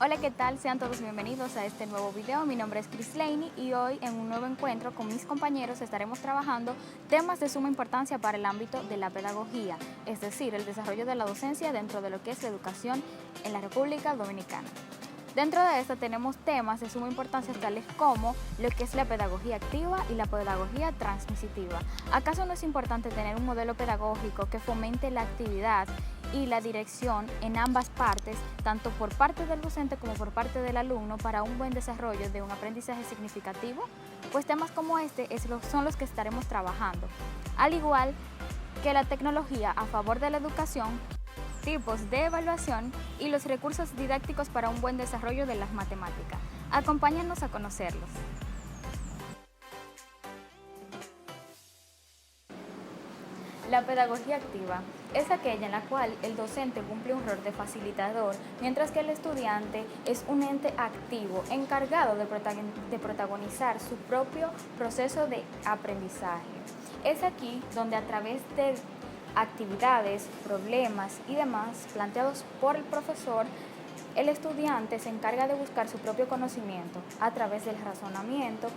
Hola, ¿qué tal? Sean todos bienvenidos a este nuevo video. Mi nombre es Chris Laney y hoy en un nuevo encuentro con mis compañeros estaremos trabajando temas de suma importancia para el ámbito de la pedagogía, es decir, el desarrollo de la docencia dentro de lo que es la educación en la República Dominicana. Dentro de esto tenemos temas de suma importancia tales como lo que es la pedagogía activa y la pedagogía transmisitiva. ¿Acaso no es importante tener un modelo pedagógico que fomente la actividad y la dirección en ambas partes, tanto por parte del docente como por parte del alumno, para un buen desarrollo de un aprendizaje significativo? Pues temas como este son los que estaremos trabajando, al igual que la tecnología a favor de la educación, tipos de evaluación y los recursos didácticos para un buen desarrollo de las matemáticas. Acompáñanos a conocerlos. La pedagogía activa es aquella en la cual el docente cumple un rol de facilitador, mientras que el estudiante es un ente activo encargado de protagonizar su propio proceso de aprendizaje. Es aquí donde a través de actividades, problemas y demás planteados por el profesor, el estudiante se encarga de buscar su propio conocimiento a través del razonamiento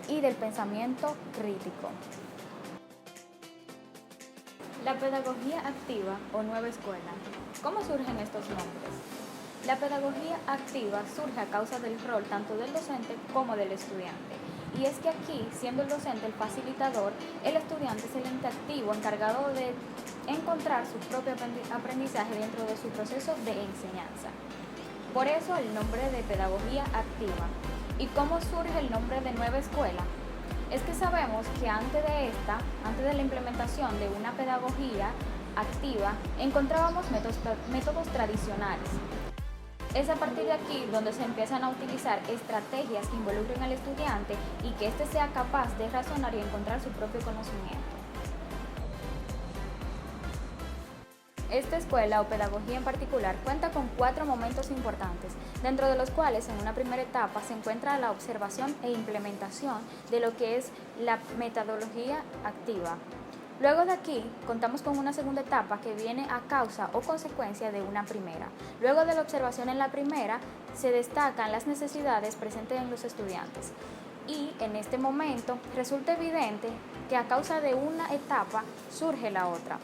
y del pensamiento crítico. La pedagogía activa o nueva escuela. ¿Cómo surgen estos nombres? La pedagogía activa surge a causa del rol tanto del docente como del estudiante. Y es que aquí, siendo el docente el facilitador, el estudiante es el ente activo encargado de encontrar su propio aprendizaje dentro de su proceso de enseñanza. Por eso el nombre de pedagogía activa. ¿Y cómo surge el nombre de nueva escuela? Es que sabemos que antes de la implementación de una pedagogía activa, encontrábamos métodos tradicionales. Es a partir de aquí donde se empiezan a utilizar estrategias que involucren al estudiante y que éste sea capaz de razonar y encontrar su propio conocimiento. Esta escuela o pedagogía en particular cuenta con 4 momentos importantes, dentro de los cuales en una primera etapa se encuentra la observación e implementación de lo que es la metodología activa. Luego de aquí contamos con una segunda etapa que viene a causa o consecuencia de una primera. Luego de la observación en la primera se destacan las necesidades presentes en los estudiantes. Y en este momento resulta evidente que a causa de una etapa surge la otra.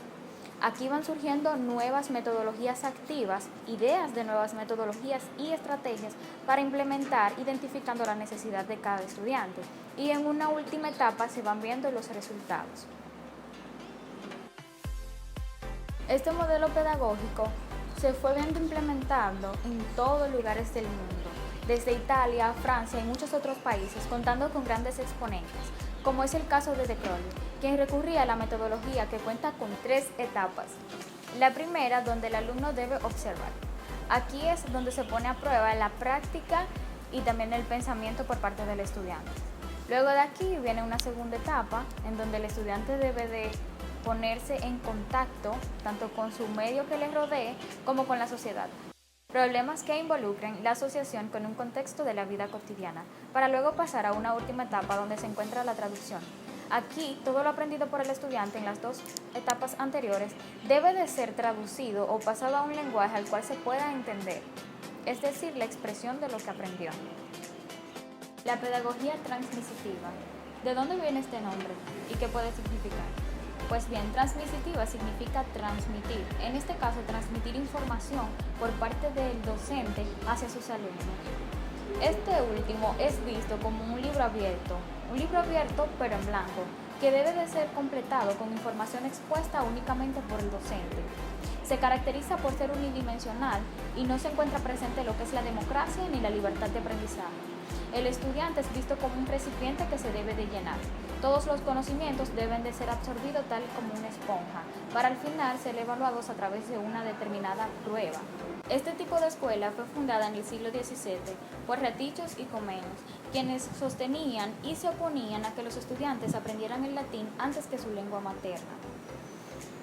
Aquí van surgiendo nuevas metodologías activas, ideas de nuevas metodologías y estrategias para implementar identificando la necesidad de cada estudiante. Y en una última etapa se van viendo los resultados. Este modelo pedagógico se fue viendo implementando en todos lugares del mundo, desde Italia, Francia y muchos otros países, contando con grandes exponentes, como es el caso de De Crolles, quien recurría a la metodología que cuenta con 3 etapas. La primera, donde el alumno debe observar. Aquí es donde se pone a prueba la práctica y también el pensamiento por parte del estudiante. Luego de aquí viene una segunda etapa, en donde el estudiante debe de ponerse en contacto tanto con su medio que le rodee como con la sociedad. Problemas que involucren la asociación con un contexto de la vida cotidiana, para luego pasar a una última etapa donde se encuentra la traducción. Aquí, todo lo aprendido por el estudiante en las 2 etapas anteriores debe de ser traducido o pasado a un lenguaje al cual se pueda entender, es decir, la expresión de lo que aprendió. La pedagogía transmisitiva. ¿De dónde viene este nombre y qué puede significar? Pues bien, transmisitiva significa transmitir, en este caso transmitir información por parte del docente hacia sus alumnos. Este último es visto como un libro abierto pero en blanco, que debe de ser completado con información expuesta únicamente por el docente. Se caracteriza por ser unidimensional y no se encuentra presente lo que es la democracia ni la libertad de aprendizaje. El estudiante es visto como un recipiente que se debe de llenar. Todos los conocimientos deben de ser absorbidos tal como una esponja, para al final ser evaluados a través de una determinada prueba. Este tipo de escuela fue fundada en el siglo XVII por Retichus y Comenos, quienes sostenían y se oponían a que los estudiantes aprendieran el latín antes que su lengua materna.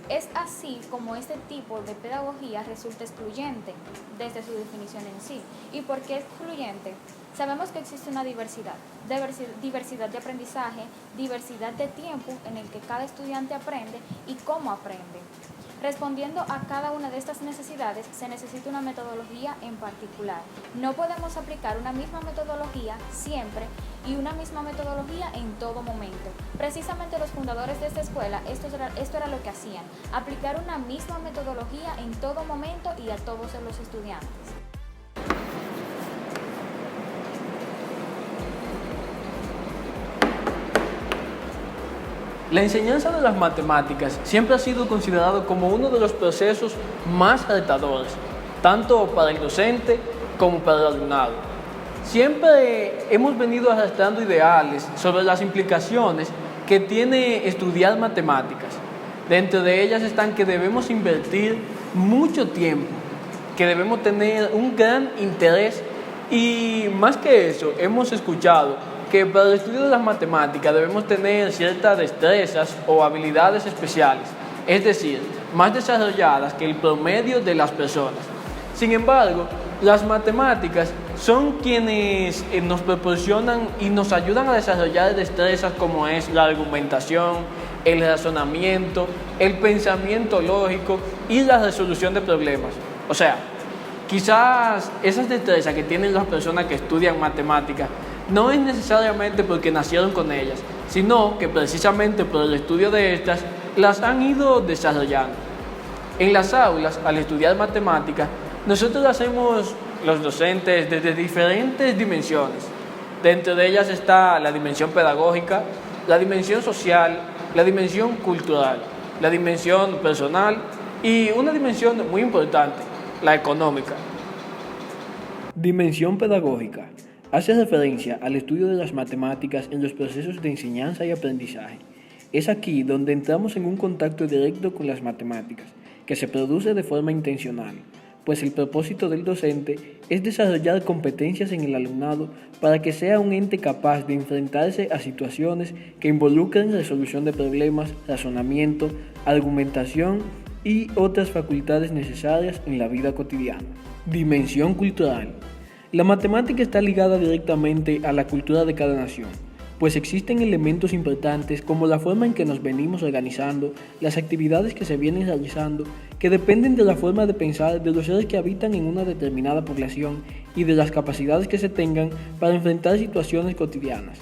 Es así como este tipo de pedagogía resulta excluyente desde su definición en sí. ¿Y por qué excluyente? Sabemos que existe una diversidad de aprendizaje, diversidad de tiempo en el que cada estudiante aprende y cómo aprende. Respondiendo a cada una de estas necesidades, se necesita una metodología en particular. No podemos aplicar una misma metodología siempre y una misma metodología en todo momento. Precisamente los fundadores de esta escuela, esto era lo que hacían, aplicar una misma metodología en todo momento y a todos los estudiantes. La enseñanza de las matemáticas siempre ha sido considerado como uno de los procesos más retadores, tanto para el docente como para el alumnado. Siempre hemos venido arrastrando ideales sobre las implicaciones que tiene estudiar matemáticas. Dentro de ellas están que debemos invertir mucho tiempo, que debemos tener un gran interés y más que eso, hemos escuchado que para el estudio de las matemáticas debemos tener ciertas destrezas o habilidades especiales, es decir, más desarrolladas que el promedio de las personas. Sin embargo, las matemáticas son quienes nos proporcionan y nos ayudan a desarrollar destrezas como es la argumentación, el razonamiento, el pensamiento lógico y la resolución de problemas. O sea, quizás esas destrezas que tienen las personas que estudian matemáticas no es necesariamente porque nacieron con ellas, sino que precisamente por el estudio de estas las han ido desarrollando. En las aulas, al estudiar matemáticas, nosotros hacemos los docentes desde diferentes dimensiones. Dentro de ellas está la dimensión pedagógica, la dimensión social, la dimensión cultural, la dimensión personal y una dimensión muy importante, la económica. Dimensión pedagógica. Hace referencia al estudio de las matemáticas en los procesos de enseñanza y aprendizaje. Es aquí donde entramos en un contacto directo con las matemáticas, que se produce de forma intencional, pues el propósito del docente es desarrollar competencias en el alumnado para que sea un ente capaz de enfrentarse a situaciones que involucren resolución de problemas, razonamiento, argumentación y otras facultades necesarias en la vida cotidiana. Dimensión cultural. La matemática está ligada directamente a la cultura de cada nación, pues existen elementos importantes como la forma en que nos venimos organizando, las actividades que se vienen realizando, que dependen de la forma de pensar de los seres que habitan en una determinada población y de las capacidades que se tengan para enfrentar situaciones cotidianas.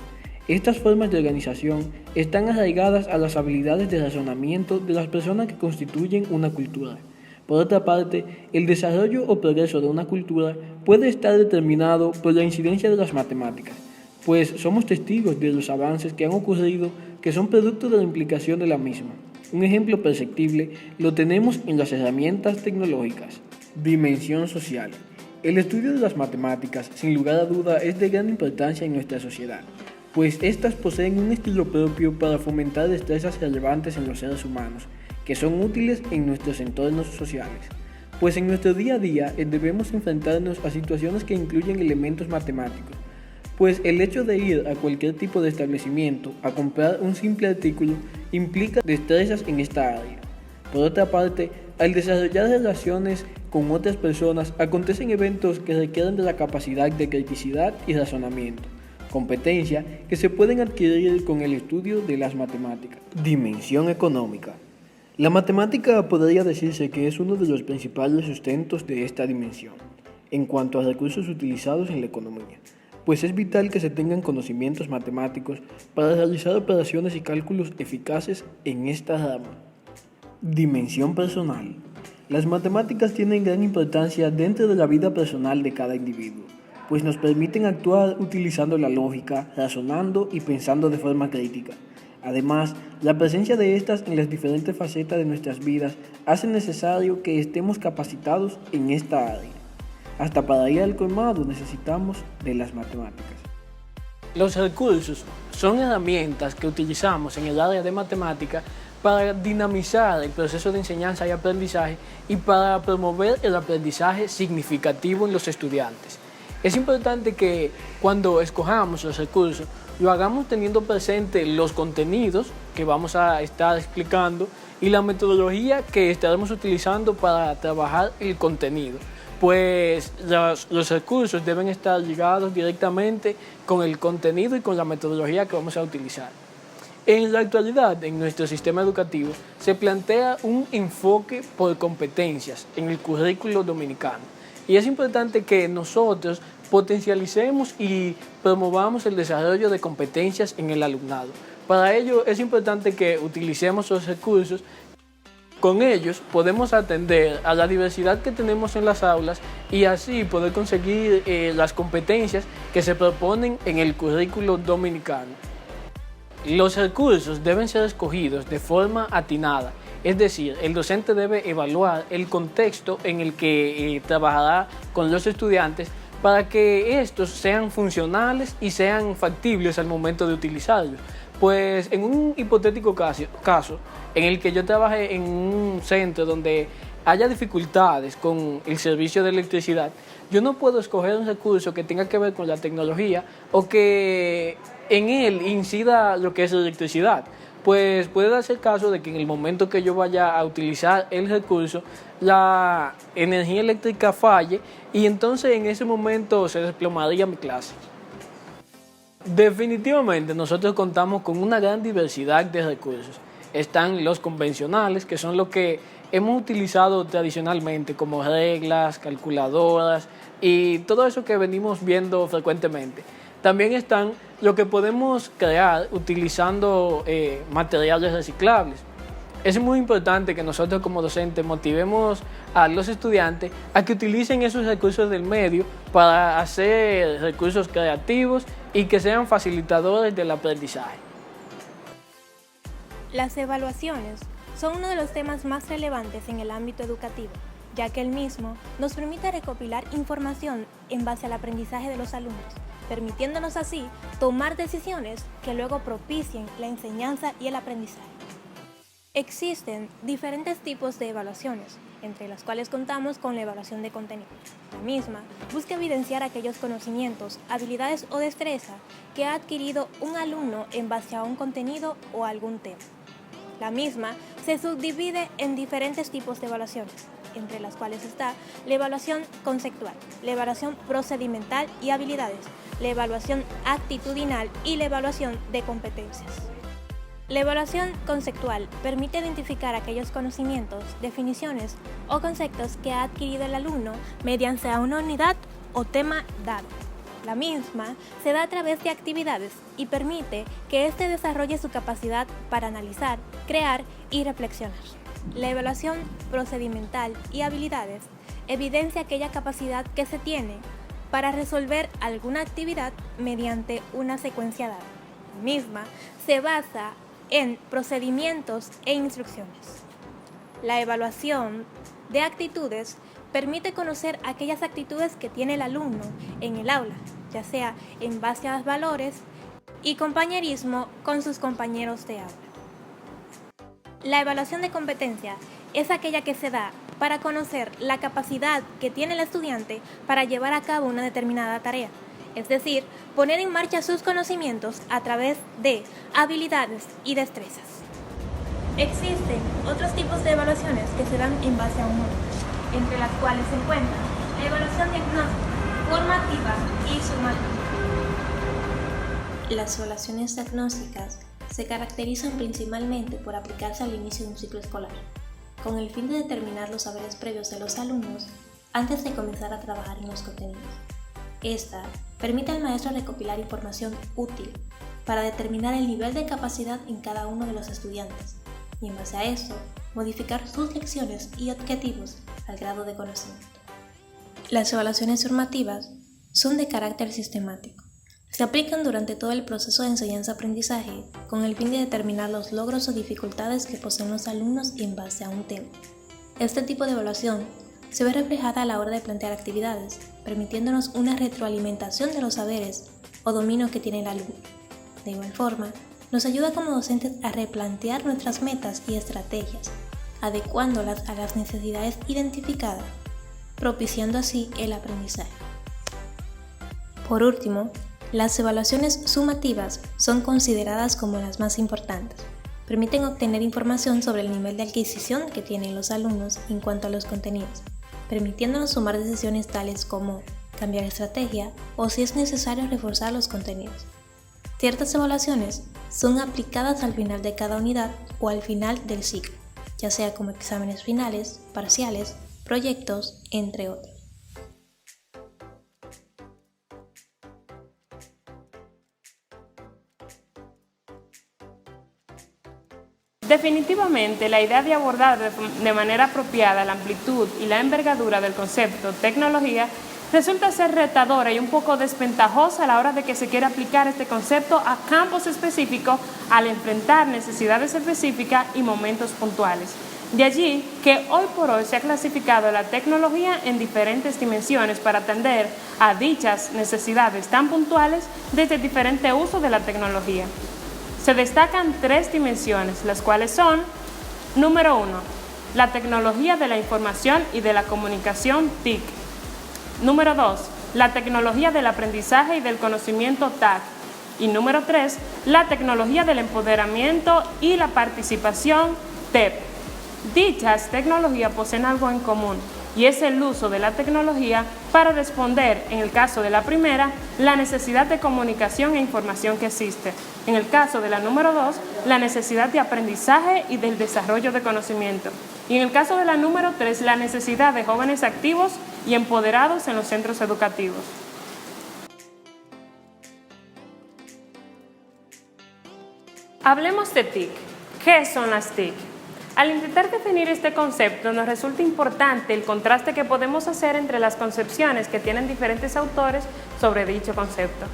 Estas formas de organización están arraigadas a las habilidades de razonamiento de las personas que constituyen una cultura. Por otra parte, el desarrollo o progreso de una cultura puede estar determinado por la incidencia de las matemáticas, pues somos testigos de los avances que han ocurrido que son producto de la implicación de la misma. Un ejemplo perceptible lo tenemos en las herramientas tecnológicas. Dimensión social. El estudio de las matemáticas, sin lugar a duda, es de gran importancia en nuestra sociedad, pues éstas poseen un estilo propio para fomentar destrezas relevantes en los seres humanos, que son útiles en nuestros entornos sociales, pues en nuestro día a día debemos enfrentarnos a situaciones que incluyen elementos matemáticos, pues el hecho de ir a cualquier tipo de establecimiento a comprar un simple artículo implica destrezas en esta área. Por otra parte, al desarrollar relaciones con otras personas acontecen eventos que requieren de la capacidad de criticidad y razonamiento, competencia que se pueden adquirir con el estudio de las matemáticas. Dimensión económica. La matemática podría decirse que es uno de los principales sustentos de esta dimensión, en cuanto a recursos utilizados en la economía, pues es vital que se tengan conocimientos matemáticos para realizar operaciones y cálculos eficaces en esta rama. Dimensión personal. Las matemáticas tienen gran importancia dentro de la vida personal de cada individuo, pues nos permiten actuar utilizando la lógica, razonando y pensando de forma crítica. Además, la presencia de estas en las diferentes facetas de nuestras vidas hace necesario que estemos capacitados en esta área. Hasta para ir al colmado necesitamos de las matemáticas. Los recursos son herramientas que utilizamos en el área de matemática para dinamizar el proceso de enseñanza y aprendizaje y para promover el aprendizaje significativo en los estudiantes. Es importante que cuando escojamos los recursos lo hagamos teniendo presente los contenidos que vamos a estar explicando y la metodología que estaremos utilizando para trabajar el contenido, pues los recursos deben estar ligados directamente con el contenido y con la metodología que vamos a utilizar. En la actualidad, en nuestro sistema educativo, se plantea un enfoque por competencias en el currículo dominicano. Y es importante que nosotros potencialicemos y promovamos el desarrollo de competencias en el alumnado. Para ello es importante que utilicemos los recursos. Con ellos podemos atender a la diversidad que tenemos en las aulas y así poder conseguir las competencias que se proponen en el currículo dominicano. Los recursos deben ser escogidos de forma atinada, es decir, el docente debe evaluar el contexto en el que trabajará con los estudiantes para que estos sean funcionales y sean factibles al momento de utilizarlos. Pues en un hipotético caso en el que yo trabaje en un centro donde haya dificultades con el servicio de electricidad, yo no puedo escoger un recurso que tenga que ver con la tecnología o que en él incida lo que es la electricidad. Pues puede darse el caso de que en el momento que yo vaya a utilizar el recurso, la energía eléctrica falle y entonces en ese momento se desplomaría mi clase. Definitivamente nosotros contamos con una gran diversidad de recursos. Están los convencionales, que son los que hemos utilizado tradicionalmente, como reglas, calculadoras y todo eso que venimos viendo frecuentemente. También están lo que podemos crear utilizando materiales reciclables. Es muy importante que nosotros como docentes motivemos a los estudiantes a que utilicen esos recursos del medio para hacer recursos creativos y que sean facilitadores del aprendizaje. Las evaluaciones son uno de los temas más relevantes en el ámbito educativo, ya que el mismo nos permite recopilar información en base al aprendizaje de los alumnos, permitiéndonos así tomar decisiones que luego propicien la enseñanza y el aprendizaje. Existen diferentes tipos de evaluaciones, entre las cuales contamos con la evaluación de contenido. La misma busca evidenciar aquellos conocimientos, habilidades o destreza que ha adquirido un alumno en base a un contenido o algún tema. La misma se subdivide en diferentes tipos de evaluaciones, entre las cuales está la evaluación conceptual, la evaluación procedimental y habilidades, la evaluación actitudinal y la evaluación de competencias. La evaluación conceptual permite identificar aquellos conocimientos, definiciones o conceptos que ha adquirido el alumno mediante una unidad o tema dado. La misma se da a través de actividades y permite que éste desarrolle su capacidad para analizar, crear y reflexionar. La evaluación procedimental y habilidades evidencia aquella capacidad que se tiene para resolver alguna actividad mediante una secuencia dada. La misma se basa en procedimientos e instrucciones. La evaluación de actitudes permite conocer aquellas actitudes que tiene el alumno en el aula, ya sea en base a los valores y compañerismo con sus compañeros de aula. La evaluación de competencia es aquella que se da para conocer la capacidad que tiene el estudiante para llevar a cabo una determinada tarea, es decir, poner en marcha sus conocimientos a través de habilidades y destrezas. Existen otros tipos de evaluaciones que se dan en base a un modelo, entre las cuales se encuentran la evaluación diagnóstica, formativa y sumativa. Las evaluaciones diagnósticas se caracterizan principalmente por aplicarse al inicio de un ciclo escolar, con el fin de determinar los saberes previos de los alumnos antes de comenzar a trabajar en los contenidos. Esta permite al maestro recopilar información útil para determinar el nivel de capacidad en cada uno de los estudiantes y en base a esto modificar sus lecciones y objetivos al grado de conocimiento. Las evaluaciones formativas son de carácter sistemático. Se aplican durante todo el proceso de enseñanza-aprendizaje con el fin de determinar los logros o dificultades que poseen los alumnos en base a un tema. Este tipo de evaluación se ve reflejada a la hora de plantear actividades, permitiéndonos una retroalimentación de los saberes o dominio que tiene el alumno. De igual forma, nos ayuda como docentes a replantear nuestras metas y estrategias, adecuándolas a las necesidades identificadas, propiciando así el aprendizaje. Por último, las evaluaciones sumativas son consideradas como las más importantes. Permiten obtener información sobre el nivel de adquisición que tienen los alumnos en cuanto a los contenidos, permitiéndonos tomar decisiones tales como cambiar estrategia o si es necesario reforzar los contenidos. Ciertas evaluaciones son aplicadas al final de cada unidad o al final del ciclo, ya sea como exámenes finales, parciales, proyectos, entre otros. Definitivamente, la idea de abordar de manera apropiada la amplitud y la envergadura del concepto tecnología resulta ser retadora y un poco desventajosa a la hora de que se quiera aplicar este concepto a campos específicos al enfrentar necesidades específicas y momentos puntuales. De allí que hoy por hoy se ha clasificado la tecnología en diferentes dimensiones para atender a dichas necesidades tan puntuales desde diferente uso de la tecnología. Se destacan 3 dimensiones, las cuales son: número 1, la tecnología de la información y de la comunicación TIC. Número 2, la tecnología del aprendizaje y del conocimiento TAC. Y número 3, la tecnología del empoderamiento y la participación TEP. Dichas tecnologías poseen algo en común, y es el uso de la tecnología para responder, en el caso de la primera, la necesidad de comunicación e información que existe. En el caso de la número 2, la necesidad de aprendizaje y del desarrollo de conocimiento. Y en el caso de la número 3, la necesidad de jóvenes activos y empoderados en los centros educativos. Hablemos de TIC. ¿Qué son las TIC? Al intentar definir este concepto, nos resulta importante el contraste que podemos hacer entre las concepciones que tienen diferentes autores sobre dicho concepto.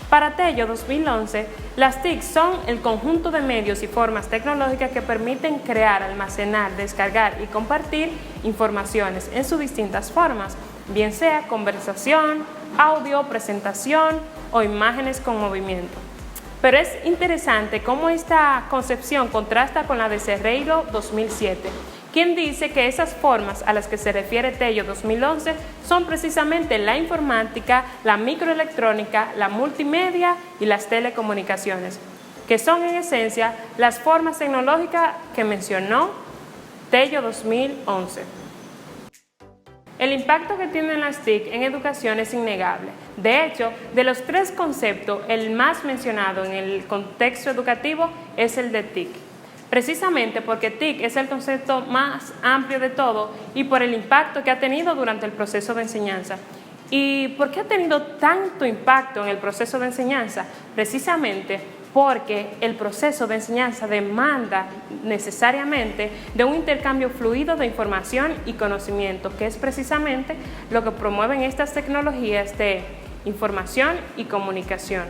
Para Tello 2011, las TIC son el conjunto de medios y formas tecnológicas que permiten crear, almacenar, descargar y compartir informaciones en sus distintas formas, bien sea conversación, audio, presentación o imágenes con movimiento. Pero es interesante cómo esta concepción contrasta con la de Cerreiro 2007, quien dice que esas formas a las que se refiere Tello 2011 son precisamente la informática, la microelectrónica, la multimedia y las telecomunicaciones, que son en esencia las formas tecnológicas que mencionó Tello 2011. El impacto que tienen las TIC en educación es innegable. De hecho, de los 3 conceptos, el más mencionado en el contexto educativo es el de TIC. Precisamente porque TIC es el concepto más amplio de todo y por el impacto que ha tenido durante el proceso de enseñanza. ¿Y por qué ha tenido tanto impacto en el proceso de enseñanza? Precisamente porque el proceso de enseñanza demanda necesariamente de un intercambio fluido de información y conocimiento, que es precisamente lo que promueven estas tecnologías de información y comunicación.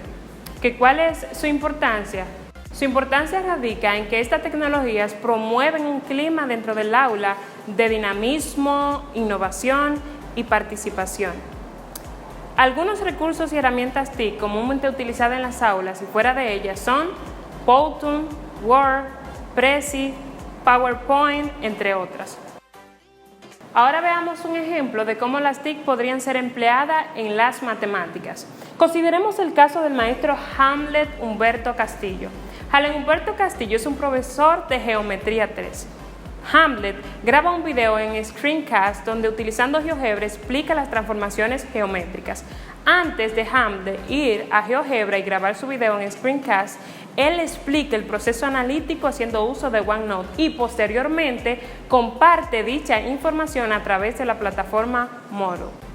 ¿Cuál es su importancia? Su importancia radica en que estas tecnologías promueven un clima dentro del aula de dinamismo, innovación y participación. Algunos recursos y herramientas TIC comúnmente utilizadas en las aulas y fuera de ellas son Powtoon, Word, Prezi, PowerPoint, entre otras. Ahora veamos un ejemplo de cómo las TIC podrían ser empleadas en las matemáticas. Consideremos el caso del maestro Hamlet Humberto Castillo. Hamlet Humberto Castillo es un profesor de Geometría 3. Hamlet graba un video en Screencast donde utilizando GeoGebra explica las transformaciones geométricas. Antes de Hamlet ir a GeoGebra y grabar su video en Screencast, él explica el proceso analítico haciendo uso de OneNote y posteriormente comparte dicha información a través de la plataforma Moodle.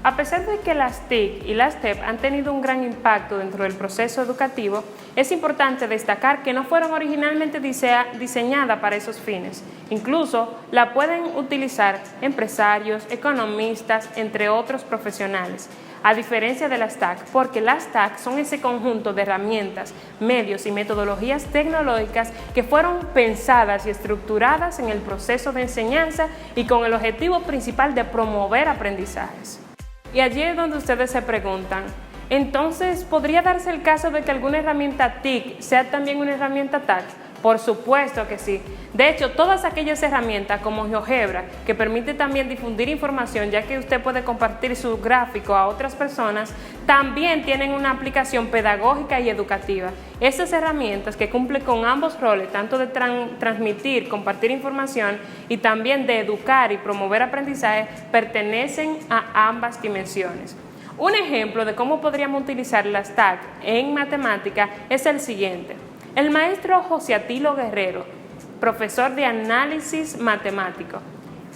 A pesar de que las TIC y las TEP han tenido un gran impacto dentro del proceso educativo, es importante destacar que no fueron originalmente diseñadas para esos fines. Incluso la pueden utilizar empresarios, economistas, entre otros profesionales, a diferencia de las TAC, porque las TAC son ese conjunto de herramientas, medios y metodologías tecnológicas que fueron pensadas y estructuradas en el proceso de enseñanza y con el objetivo principal de promover aprendizajes. Y allí es donde ustedes se preguntan, entonces, ¿podría darse el caso de que alguna herramienta TIC sea también una herramienta TAC? Por supuesto que sí. De hecho, todas aquellas herramientas como GeoGebra, que permite también difundir información, ya que usted puede compartir su gráfico a otras personas, también tienen una aplicación pedagógica y educativa. Estas herramientas que cumplen con ambos roles, tanto de transmitir, compartir información y también de educar y promover aprendizaje, pertenecen a ambas dimensiones. Un ejemplo de cómo podríamos utilizar las TAC en matemática es el siguiente. El maestro José Atilo Guerrero, profesor de análisis matemático,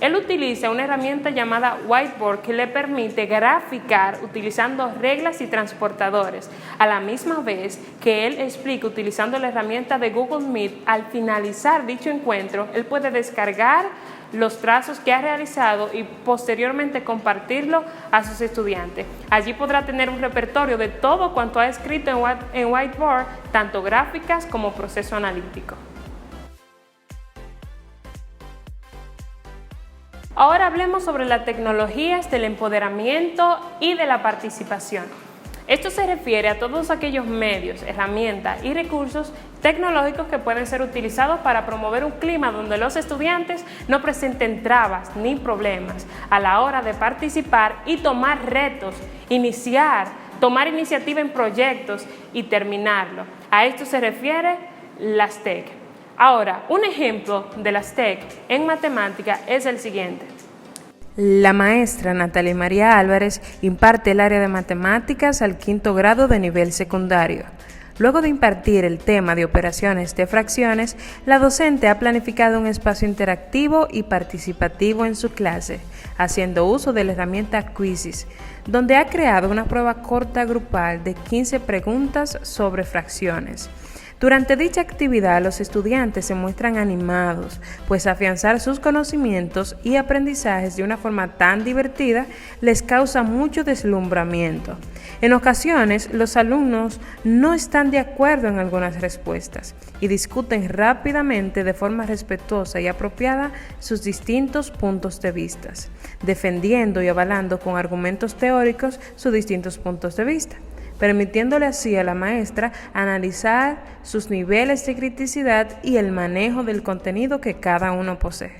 él utiliza una herramienta llamada Whiteboard que le permite graficar utilizando reglas y transportadores, a la misma vez que él explica utilizando la herramienta de Google Meet. Al finalizar dicho encuentro, él puede descargar los trazos que ha realizado y posteriormente compartirlo a sus estudiantes. Allí podrá tener un repertorio de todo cuanto ha escrito en Whiteboard, tanto gráficas como proceso analítico. Ahora hablemos sobre las tecnologías del empoderamiento y de la participación. Esto se refiere a todos aquellos medios, herramientas y recursos tecnológicos que pueden ser utilizados para promover un clima donde los estudiantes no presenten trabas ni problemas a la hora de participar y tomar retos, tomar iniciativa en proyectos y terminarlo. A esto se refiere las TEC. Ahora, un ejemplo de las TEC en matemática es el siguiente. La maestra Natalia María Álvarez imparte el área de matemáticas al 5º grado de nivel secundario. Luego de impartir el tema de operaciones de fracciones, la docente ha planificado un espacio interactivo y participativo en su clase, haciendo uso de la herramienta Quizzes, donde ha creado una prueba corta grupal de 15 preguntas sobre fracciones. Durante dicha actividad, los estudiantes se muestran animados, pues afianzar sus conocimientos y aprendizajes de una forma tan divertida les causa mucho deslumbramiento. En ocasiones, los alumnos no están de acuerdo en algunas respuestas y discuten rápidamente de forma respetuosa y apropiada sus distintos puntos de vista, defendiendo y avalando con argumentos teóricos sus distintos puntos de vista, permitiéndole así a la maestra analizar sus niveles de criticidad y el manejo del contenido que cada uno posee.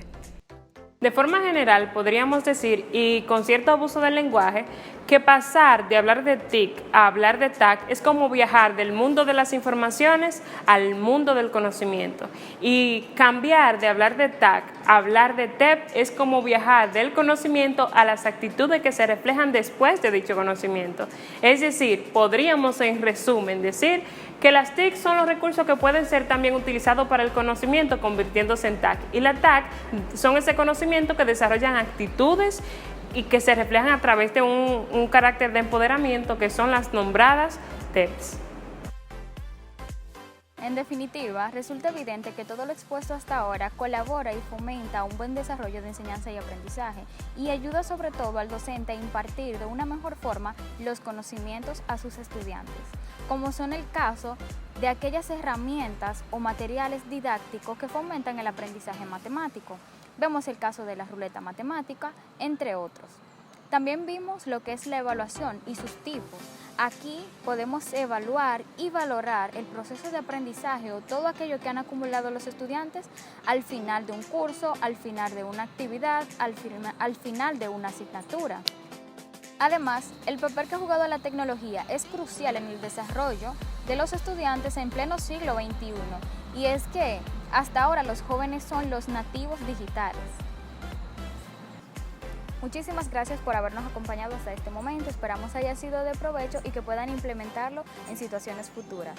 De forma general, podríamos decir, y con cierto abuso del lenguaje, que pasar de hablar de TIC a hablar de TAC es como viajar del mundo de las informaciones al mundo del conocimiento. Y cambiar de hablar de TAC a hablar de TEP es como viajar del conocimiento a las actitudes que se reflejan después de dicho conocimiento. Es decir, podríamos en resumen decir que las TIC son los recursos que pueden ser también utilizados para el conocimiento convirtiéndose en TAC. Y las TAC son ese conocimiento que desarrollan actitudes y que se reflejan a través de un carácter de empoderamiento que son las nombradas TEPs. En definitiva, resulta evidente que todo lo expuesto hasta ahora colabora y fomenta un buen desarrollo de enseñanza y aprendizaje y ayuda sobre todo al docente a impartir de una mejor forma los conocimientos a sus estudiantes, como son el caso de aquellas herramientas o materiales didácticos que fomentan el aprendizaje matemático. Vemos el caso de la ruleta matemática, entre otros. También vimos lo que es la evaluación y sus tipos. Aquí podemos evaluar y valorar el proceso de aprendizaje o todo aquello que han acumulado los estudiantes al final de un curso, al final de una actividad, al final de una asignatura. Además, el papel que ha jugado la tecnología es crucial en el desarrollo de los estudiantes en pleno siglo XXI, y es que hasta ahora los jóvenes son los nativos digitales. Muchísimas gracias por habernos acompañado hasta este momento, esperamos haya sido de provecho y que puedan implementarlo en situaciones futuras.